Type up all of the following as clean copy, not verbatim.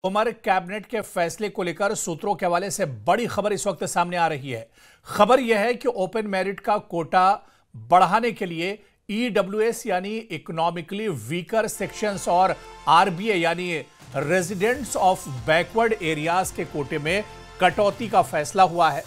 Umar cabinet के फैसले को लेकर सूत्रों के हवाले से बड़ी खबर इस वक्त सामने आ रही है। खबर यह है कि ओपन मेरिट का कोटा बढ़ाने के लिए ईडब्ल्यूएस यानी इकोनॉमिकली वीकर सेक्शंस और आरबीए यानी रेजिडेंट्स ऑफ बैकवर्ड एरियाज के कोटे में कटौती का फैसला हुआ है।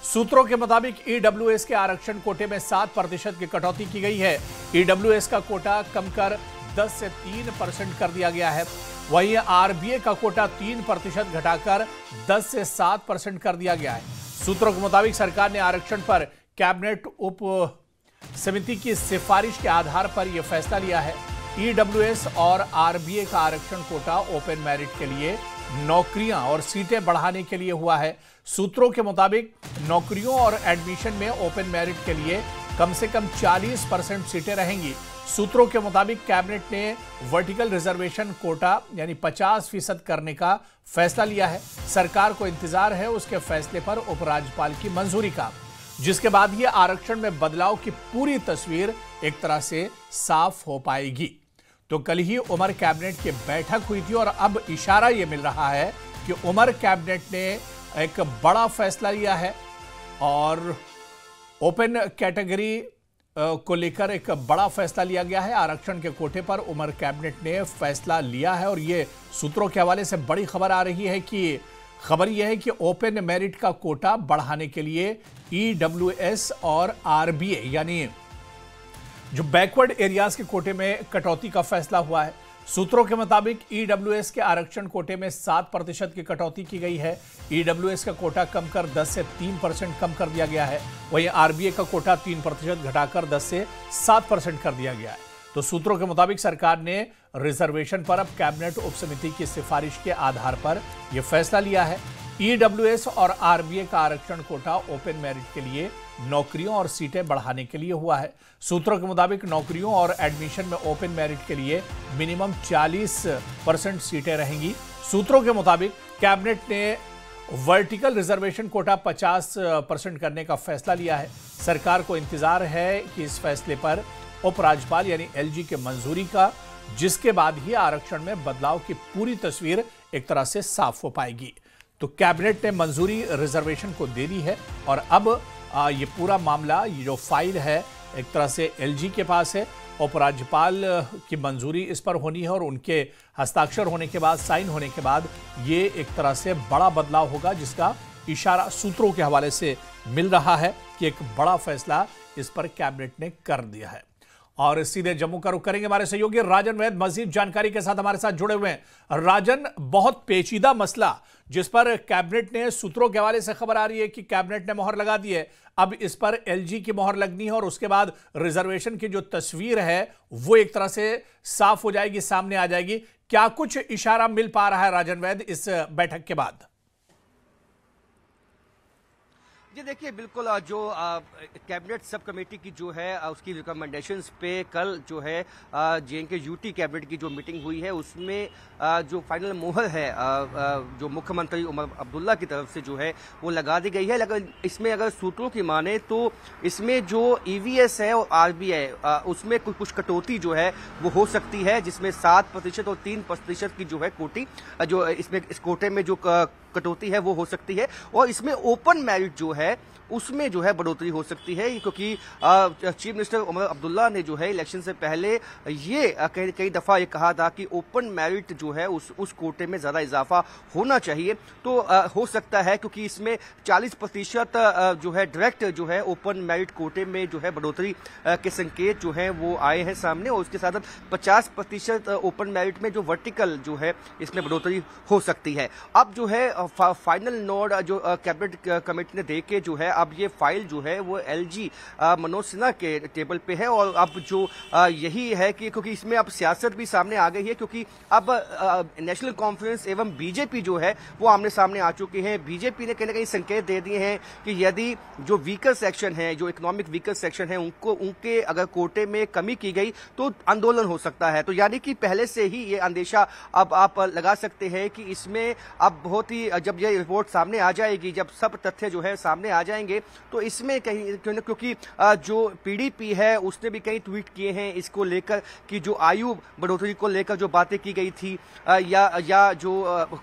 सूत्रों के मुताबिक ईडब्ल्यूएस के आरक्षण कोटे में 7% की कटौती की गई है। ईडब्ल्यूएस का कोटा कम कर 10 से 3% कर दिया गया है। वहीं आरबीए का कोटा 3% घटाकर 10 से 7% कर दिया गया है। सूत्रों के मुताबिक सरकार ने आरक्षण पर कैबिनेट उप समिति की सिफारिश के आधार पर यह फैसला लिया है। ईडब्ल्यूएस और आरबीए का आरक्षण कोटा ओपन मेरिट के लिए नौकरियां और सीटें बढ़ाने के लिए हुआ है। सूत्रों के मुताबिक नौकरियों और एडमिशन में ओपन मेरिट के लिए कम से कम 40% सीटें रहेंगी। सूत्रों के मुताबिक कैबिनेट ने वर्टिकल रिजर्वेशन कोटा यानी 50% करने का फैसला लिया है। सरकार को इंतजार है उसके फैसले पर उपराज्यपाल की मंजूरी का, जिसके बाद ये आरक्षण में बदलाव की पूरी तस्वीर एक तरह से साफ हो पाएगी। तो कल ही उमर कैबिनेट की बैठक हुई थी और अब इशारा यह मिल रहा है कि उमर कैबिनेट ने एक बड़ा फैसला लिया है और ओपन कैटेगरी को लेकर एक बड़ा फैसला लिया गया है। आरक्षण के कोटे पर उमर कैबिनेट ने फैसला लिया है और ये सूत्रों के हवाले से बड़ी खबर आ रही है कि खबर यह है कि ओपन मेरिट का कोटा बढ़ाने के लिए ईडब्ल्यूएस और आरबीए यानी जो बैकवर्ड एरियाज के कोटे में कटौती का फैसला हुआ है। सूत्रों के मुताबिक ईडब्ल्यूएस के आरक्षण कोटे में 7% की कटौती की गई है। ईडब्ल्यूएस का कोटा कम कर 10 से 3% कम कर दिया गया है। वहीं आरबीए का कोटा 3% घटाकर 10 से 7% कर दिया गया है। तो सूत्रों के मुताबिक सरकार ने रिजर्वेशन पर अब कैबिनेट उप समिति की सिफारिश के आधार पर यह फैसला लिया है। ईडब्ल्यूएस और आरबीए का आरक्षण कोटा ओपन मेरिट के लिए नौकरियों और सीटें बढ़ाने के लिए हुआ है। सूत्रों के मुताबिक नौकरियों और एडमिशन में ओपन मेरिट के लिए मिनिमम 40% सीटें रहेंगी। सूत्रों के मुताबिक कैबिनेट ने वर्टिकल रिजर्वेशन कोटा 50% करने का फैसला लिया है। सरकार को इंतजार है कि इस फैसले पर उपराज्यपाल यानी एलजी के मंजूरी का, जिसके बाद ही आरक्षण में बदलाव की पूरी तस्वीर एक तरह से साफ हो पाएगी। तो कैबिनेट ने मंजूरी रिजर्वेशन को दे दी है और अब ये पूरा मामला, ये जो फाइल है एक तरह से एलजी के पास है। उपराज्यपाल की मंजूरी इस पर होनी है और उनके हस्ताक्षर होने के बाद, साइन होने के बाद ये एक तरह से बड़ा बदलाव होगा, जिसका इशारा सूत्रों के हवाले से मिल रहा है कि एक बड़ा फैसला इस पर कैबिनेट ने कर दिया है। और सीधे जम्मू का रुख करेंगे हमारे सहयोगी राजन वैद मजीद जानकारी के साथ हमारे साथ जुड़े हुए हैं। राजन, बहुत पेचीदा मसला जिस पर कैबिनेट ने, सूत्रों के हवाले से खबर आ रही है कि कैबिनेट ने मोहर लगा दी है, अब इस पर एलजी की मोहर लगनी है और उसके बाद रिजर्वेशन की जो तस्वीर है वो एक तरह से साफ हो जाएगी, सामने आ जाएगी। क्या कुछ इशारा मिल पा रहा है राजन वैद इस बैठक के बाद? जी देखिए, बिल्कुल जो कैबिनेट सब कमेटी की जो है उसकी रिकमेंडेशंस पे कल जो है जेएनके यूटी कैबिनेट की जो मीटिंग हुई है उसमें जो फाइनल मोहर है जो मुख्यमंत्री उमर अब्दुल्ला की तरफ से जो है वो लगा दी गई है। लेकिन इसमें अगर सूत्रों की माने तो इसमें जो ईवीएस है और आरबीआई उसमें कुछ कटौती जो है वो हो सकती है, जिसमें 7% और 3% की जो है कोटी जो इसमें इस कोटे में जो कटौती है वो हो सकती है। और इसमें ओपन मेरिट जो है उसमें जो है बढ़ोतरी हो सकती है, क्योंकि चीफ मिनिस्टर उमर अब्दुल्ला ने जो है इलेक्शन से पहले ये कई दफा ये कहा था कि ओपन मेरिट जो है उस कोटे में ज्यादा इजाफा होना चाहिए। तो हो सकता है क्योंकि इसमें 40% जो है डायरेक्ट जो है ओपन मेरिट कोटे में जो है बढ़ोतरी के संकेत जो है वो आए हैं सामने, और उसके साथ 50% ओपन मेरिट में जो वर्टिकल जो है इसमें बढ़ोतरी हो सकती है। अब जो है फाइनल नोड जो कैबिनेट कमेटी ने दे के जो है अब ये फाइल जो है वो एलजी मनोज सिन्हा के टेबल पे है। और अब जो यही है कि क्योंकि इसमें अब सियासत भी सामने आ गई है, क्योंकि अब नेशनल कॉन्फ्रेंस एवं बीजेपी जो है वो आमने सामने आ चुके हैं। बीजेपी ने कहीं ना कहीं संकेत दे दिए हैं कि यदि जो वीकर सेक्शन है, जो इकोनॉमिक वीकर सेक्शन है, उनके अगर कोटे में कमी की गई तो आंदोलन हो सकता है। तो यानी कि पहले से ही ये अंदेशा अब आप लगा सकते हैं कि इसमें अब बहुत ही जब ये रिपोर्ट सामने आ जाएगी, जब सब तथ्य जो है सामने आ जाएंगे, तो इसमें कहीं क्योंकि जो पीडीपी है उसने भी कई ट्वीट किए हैं इसको लेकर कि जो आयु बढ़ोतरी को लेकर जो बातें की गई थी या जो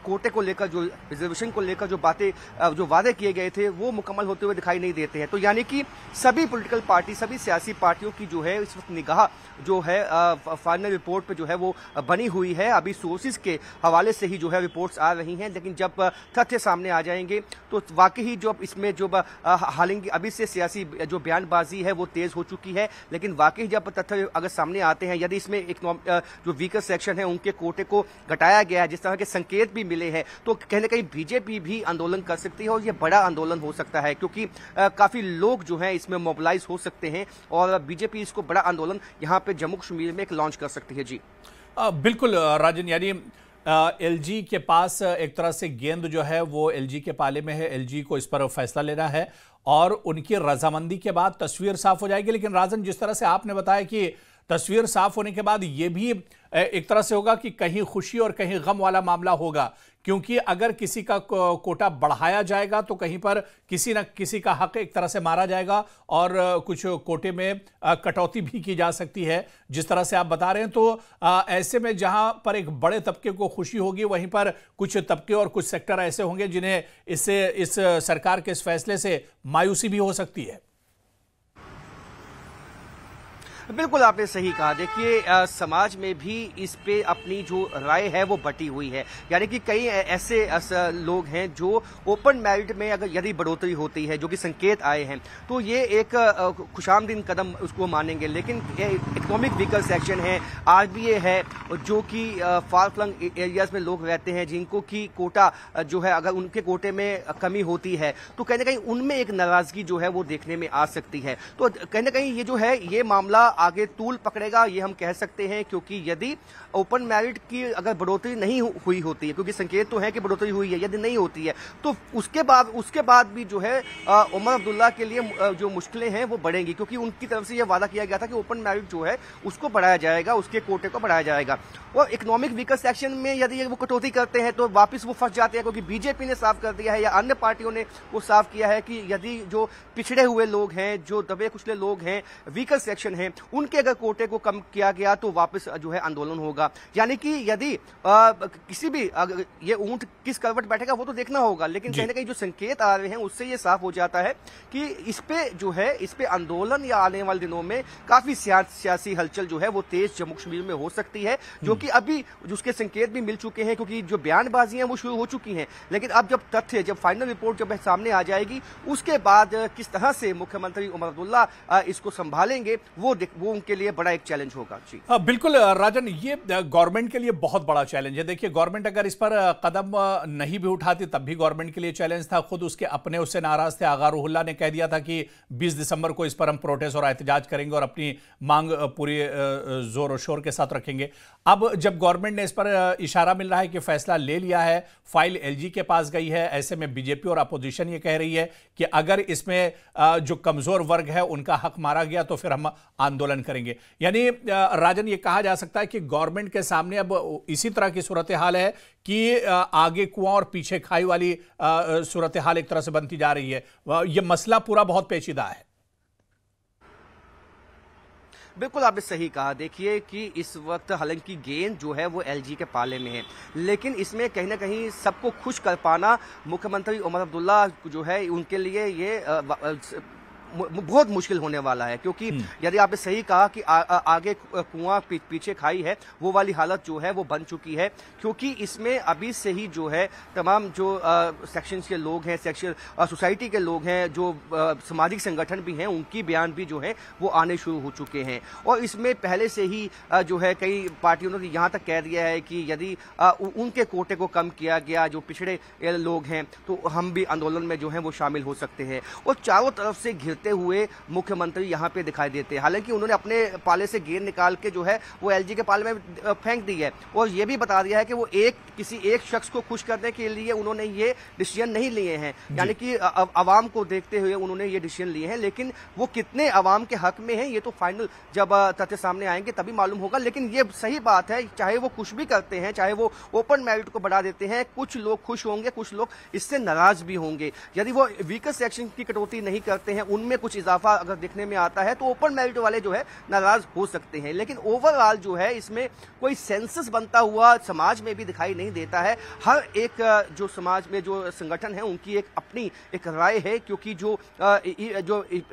कोटे को लेकर, जो रिजर्वेशन को लेकर जो बातें, जो वादे किए गए थे वो मुकम्मल होते हुए दिखाई नहीं देते हैं। तो यानी कि सभी पॉलिटिकल पार्टी, सभी सियासी पार्टियों की जो है इस वक्त निगाह जो है फाइनल रिपोर्ट पे जो है वो बनी हुई है। अभी सोर्सेज के हवाले से ही जो है रिपोर्ट्स आ रही हैं, लेकिन जब तथ्य सामने आ जाएंगे तो वाकई जो इसमें जो हालांकि अभी से सियासी जो बयानबाजी है वो तेज हो चुकी है, लेकिन वाकई जब तथ्य अगर सामने आते हैं, यदि इसमें जो वीकर सेक्शन है उनके कोटे को घटाया गया है, जिस तरह के संकेत भी मिले हैं, तो कहीं ना कहीं बीजेपी भी आंदोलन कर सकती है और ये बड़ा आंदोलन हो सकता है, क्योंकि काफी लोग जो है इसमें मोबिलाइज हो सकते हैं और बीजेपी इसको बड़ा आंदोलन यहाँ पे जम्मू कश्मीर में एक लॉन्च कर सकती है। जी बिल्कुल राजन, यानी एलजी के पास एक तरह से गेंद जो है वो एलजी के पाले में है, एलजी को इस पर फैसला लेना है और उनकी रजामंदी के बाद तस्वीर साफ हो जाएगी। लेकिन राजन, जिस तरह से आपने बताया कि तस्वीर साफ होने के बाद यह भी एक तरह से होगा कि कहीं खुशी और कहीं गम वाला मामला होगा, क्योंकि अगर किसी का कोटा बढ़ाया जाएगा तो कहीं पर किसी न किसी का हक एक तरह से मारा जाएगा और कुछ कोटे में कटौती भी की जा सकती है, जिस तरह से आप बता रहे हैं। तो ऐसे में जहां पर एक बड़े तबके को खुशी होगी, वहीं पर कुछ तबके और कुछ सेक्टर ऐसे होंगे जिन्हें इस सरकार के इस फैसले से मायूसी भी हो सकती है। बिल्कुल आपने सही कहा। देखिए समाज में भी इस पे अपनी जो राय है वो बटी हुई है, यानी कि कई ऐसे लोग हैं जो ओपन मैरिट में अगर यदि बढ़ोतरी होती है, जो कि संकेत आए हैं, तो ये एक खुशामदीन कदम उसको मानेंगे। लेकिन इकोनॉमिक वीकर सेक्शन है, आरबीए है, जो कि फार फ्लंग एरियाज में लोग रहते हैं, जिनको की कोटा जो है अगर उनके कोटे में कमी होती है तो कहीं ना कहीं उनमें एक नाराजगी जो है वो देखने में आ सकती है। तो कहीं ना कहीं ये जो है ये मामला आगे तूल पकड़ेगा, ये हम कह सकते हैं, क्योंकि यदि ओपन मैरिट की अगर बढ़ोतरी नहीं हुई होती है, क्योंकि संकेत तो है कि बढ़ोतरी हुई है, यदि नहीं होती है तो उसके बाद भी जो है उमर अब्दुल्ला के लिए जो मुश्किलें हैं वो बढ़ेंगी, क्योंकि उनकी तरफ से यह वादा किया गया था कि ओपन मैरिट जो है उसको बढ़ाया जाएगा, उसके कोटे को बढ़ाया जाएगा। और इकोनॉमिक वीकर सेक्शन में यदि वो कटौती करते हैं तो वापस वो फंस जाते हैं, क्योंकि बीजेपी ने साफ कर दिया है या अन्य पार्टियों ने वो साफ किया है कि यदि जो पिछड़े हुए लोग हैं, जो दबे कुचले लोग हैं, वीकर सेक्शन है, उनके अगर कोटे को कम किया गया तो वापस जो है आंदोलन होगा। यानी कि यदि किसी भी ये ऊंट किस करवट बैठेगा वो तो देखना होगा, लेकिन कहीं ना कहीं जो संकेत आ रहे हैं उससे ये साफ हो जाता है कि इस पे आंदोलन या आने वाले दिनों में काफी सियासी हलचल जो है वो तेज जम्मू कश्मीर में हो सकती है, जो कि अभी उसके संकेत भी मिल चुके हैं, क्योंकि जो बयानबाजी हैं वो शुरू हो चुकी हैं। लेकिन अब जब फाइनल रिपोर्ट जब सामने आ जाएगी, उसके बाद किस तरह से मुख्यमंत्री उमर अब्दुल्ला इसको संभालेंगे वो उनके लिए बड़ा एक चैलेंज होगा। जी बिल्कुल राजन, ये गवर्नमेंट के लिए बहुत बड़ा चैलेंज है। देखिए, गवर्नमेंट अगर इस पर कदम नहीं भी उठाती तब भी गवर्नमेंट के लिए चैलेंज था। खुद उसके अपने उससे नाराज थे। आगा रुहुल्ला ने कह दिया था कि 20 दिसंबर को इस पर हम प्रोटेस्ट और एहतजाज करेंगे और अपनी मांग पूरी जोर और शोर के साथ रखेंगे। अब जब गवर्नमेंट ने इस पर इशारा मिल रहा है कि फैसला ले लिया है, फाइल एलजी के पास गई है, ऐसे में बीजेपी और अपोजिशन ये कह रही है कि अगर इसमें जो कमजोर वर्ग है उनका हक मारा गया तो फिर हम आंदोलन करेंगे। यानी राजन, ये कहा जा सकता है कि गवर्नमेंट के सामने अब इसी तरह की सूरत हाल है कि आगे कुआं और पीछे खाई वाली सूरत हाल एक तरह से बनती जा रही है। यह मसला पूरा बहुत पेचीदा है। बिल्कुल आपने सही कहा। देखिए कि इस वक्त हालांकि गेंद जो है वो एलजी के पाले में है, लेकिन इसमें कहीं ना कहीं सबको खुश कर पाना मुख्यमंत्री उमर अब्दुल्ला जो है उनके लिए ये बहुत मुश्किल होने वाला है, क्योंकि यदि आपने सही कहा कि आगे कुआं पीछे खाई है, वो वाली हालत जो है वो बन चुकी है, क्योंकि इसमें अभी से ही जो है तमाम जो सेक्शंस के लोग हैं, सेक्शन सोसाइटी के लोग हैं, जो सामाजिक संगठन भी हैं, उनकी बयान भी जो है वो आने शुरू हो चुके हैं। और इसमें पहले से ही जो है कई पार्टियों ने यहाँ तक कह दिया है कि यदि उनके कोटे को कम किया गया, जो पिछड़े लोग हैं, तो हम भी आंदोलन में जो है वो शामिल हो सकते हैं। और चारों तरफ से खेलते हुए मुख्यमंत्री यहाँ पे दिखाई देते हैं। हालांकि उन्होंने अपने पाले से गेंद निकाल के जो है वो एलजी के पाले में फेंक दी है और ये भी बता दिया है कि वो किसी एक शख्स को खुश करने के लिए उन्होंने ये डिसीजन नहीं लिए हैं, यानी कि अवाम को देखते हुए उन्होंने ये डिसीजन लिए हैं। लेकिन वो कितने अवाम के हक में है ये तो फाइनल जब तथ्य सामने आएंगे तभी मालूम होगा। लेकिन ये सही बात है, चाहे वो कुछ भी करते हैं, चाहे वो ओपन मेरिट को बढ़ा देते हैं, कुछ लोग खुश होंगे, कुछ लोग इससे नाराज भी होंगे। यदि वो वीकर सेक्शन की कटौती नहीं करते हैं, उनमें कुछ इजाफा अगर देखने में आता है तो ओपन मेरिट वाले जो है नाराज हो सकते हैं। लेकिन ओवरऑल जो है इसमें कोई सेंसस बनता हुआ समाज में भी दिखाई नहीं देता है। हर एक जो समाज में जो संगठन है उनकी अपनी एक राय है, क्योंकि जो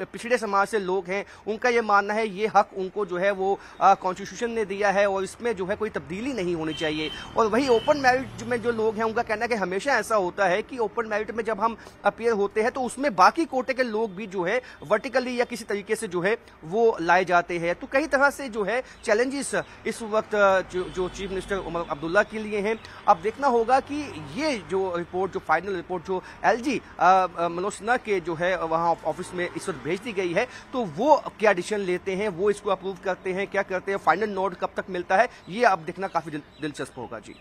पिछड़े समाज से लोग हैं उनका ये मानना है ये हक उनको जो है वो कॉन्स्टिट्यूशन ने दिया है और इसमें जो है कोई तब्दीली नहीं होनी चाहिए। और वही ओपन मेरिट में जो लोग हैं उनका कहना है कि हमेशा ऐसा होता है कि ओपन मेरिट में जब हम अपीयर होते हैं तो उसमें बाकी कोटे के लोग भी जो है वर्टिकली या किसी तरीके से जो है वो लाए जाते हैं। तो कई तरह से जो है चैलेंजेस इस वक्त जो चीफ मिनिस्टर उमर अब्दुल्ला के लिए हैं। अब देखना होगा कि ये जो रिपोर्ट, जो फाइनल रिपोर्ट जो एलजी मनोज सिन्हा के जो है वहां ऑफिस में इस वक्त भेज दी गई है, तो वो क्या डिसीजन लेते हैं, वो इसको अप्रूव करते हैं, क्या करते हैं, फाइनल नोट कब तक मिलता है, ये अब देखना काफी दिलचस्प होगा। जी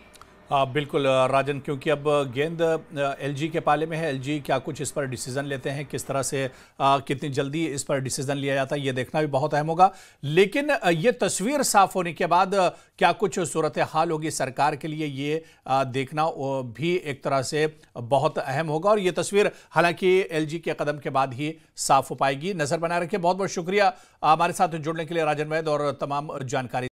बिल्कुल राजन, क्योंकि अब गेंद एलजी के पाले में है। एलजी क्या कुछ इस पर डिसीजन लेते हैं, किस तरह से कितनी जल्दी इस पर डिसीजन लिया जाता है, ये देखना भी बहुत अहम होगा। लेकिन ये तस्वीर साफ होने के बाद क्या कुछ सूरत हाल होगी सरकार के लिए, ये देखना भी एक तरह से बहुत अहम होगा। और ये तस्वीर हालांकि एलजी के कदम के बाद ही साफ हो पाएगी। नजर बनाए रखिए। बहुत बहुत शुक्रिया हमारे साथ जुड़ने के लिए राजन वैद और तमाम जानकारी